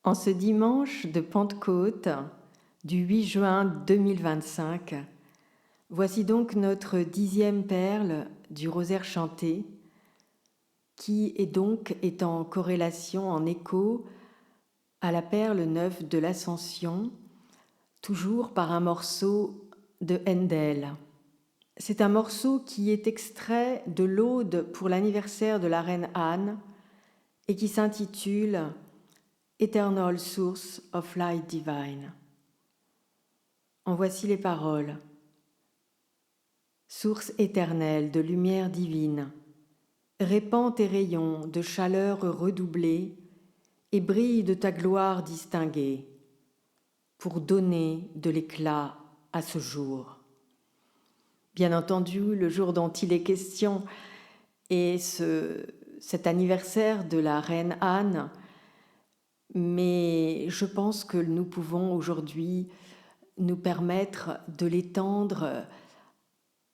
En ce dimanche de Pentecôte du 8 juin 2025, voici donc notre 10e perle du rosaire chanté, qui est en corrélation, en écho à la perle 9 de l'Ascension, toujours par un morceau de Handel. C'est un morceau qui est extrait de l'Aude pour l'anniversaire de la reine Anne et qui s'intitule Eternal Source of Light Divine. En voici les paroles. Source éternelle de lumière divine, répands tes rayons de chaleur redoublée et brille de ta gloire distinguée pour donner de l'éclat à ce jour. Bien entendu, le jour dont il est question est cet anniversaire de la reine Anne, mais je pense que nous pouvons aujourd'hui nous permettre de l'étendre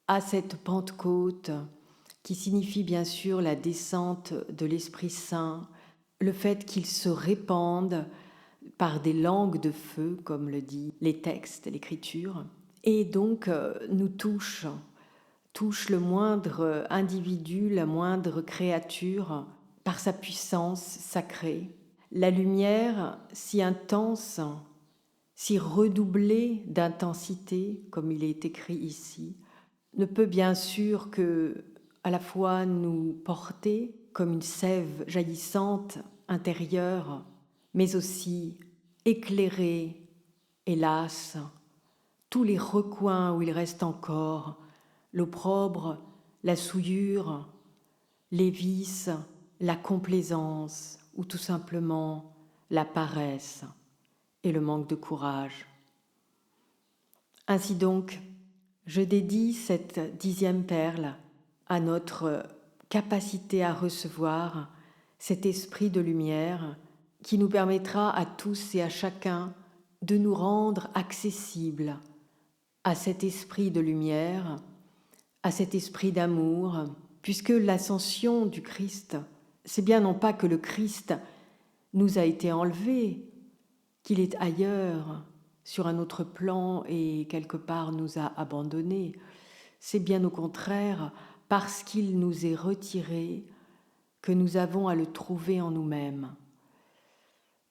à cette Pentecôte qui signifie bien sûr la descente de l'Esprit Saint, le fait qu'il se répande par des langues de feu, comme le dit les textes, l'Écriture, et donc nous touche le moindre individu, la moindre créature, par sa puissance sacrée. La lumière si intense, si redoublée d'intensité, comme il est écrit ici, ne peut bien sûr que à la fois nous porter comme une sève jaillissante intérieure, mais aussi éclairer, hélas, tous les recoins où il reste encore l'opprobre, la souillure, les vices, la complaisance ou tout simplement la paresse et le manque de courage. Ainsi donc, je dédie cette 10e perle à notre capacité à recevoir cet esprit de lumière qui nous permettra à tous et à chacun de nous rendre accessibles à cet esprit de lumière, à cet esprit d'amour, puisque l'ascension du Christ, c'est bien non pas que le Christ nous a été enlevé, qu'il est ailleurs, sur un autre plan et quelque part nous a abandonnés. C'est bien au contraire parce qu'il nous est retiré que nous avons à le trouver en nous-mêmes.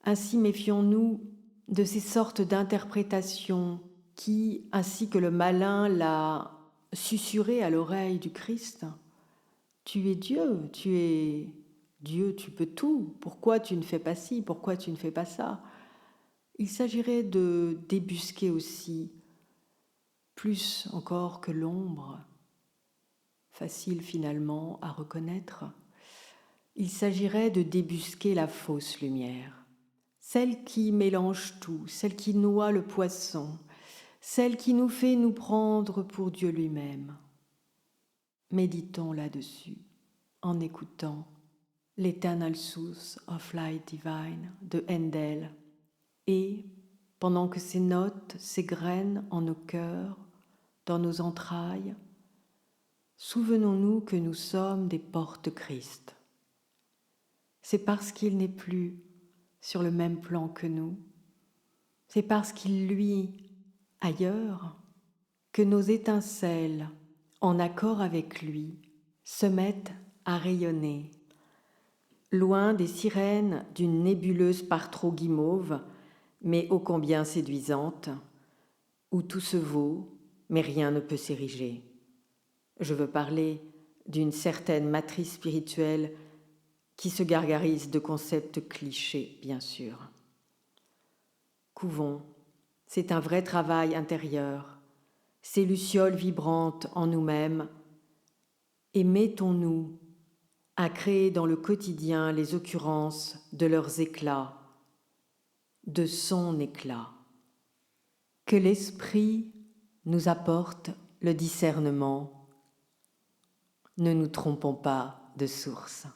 Ainsi méfions-nous de ces sortes d'interprétations qui, ainsi que le malin l'a susurré à l'oreille du Christ, « Tu es Dieu, tu peux tout, pourquoi tu ne fais pas ci, pourquoi tu ne fais pas ça ?» Il s'agirait de débusquer aussi, plus encore que l'ombre, facile finalement à reconnaître, il s'agirait de débusquer la fausse lumière, celle qui mélange tout, celle qui noie le poisson, celle qui nous fait nous prendre pour Dieu lui-même. Méditons là-dessus en écoutant l'Eternal Source of Light Divine de Handel et, pendant que ces notes s'égrènent en nos cœurs, dans nos entrailles, souvenons-nous que nous sommes des porte-Christ. C'est parce qu'il n'est plus sur le même plan que nous, c'est parce qu'il luit ailleurs que nos étincelles, en accord avec lui, se mettent à rayonner. Loin des sirènes d'une nébuleuse par trop guimauve, mais ô combien séduisante, où tout se vaut, mais rien ne peut s'ériger. Je veux parler d'une certaine matrice spirituelle qui se gargarise de concepts clichés, bien sûr. Couvons, c'est un vrai travail intérieur, ces lucioles vibrantes en nous-mêmes, et mettons-nous à créer dans le quotidien les occurrences de leurs éclats, de son éclat. Que l'esprit nous apporte le discernement. Ne nous trompons pas de source.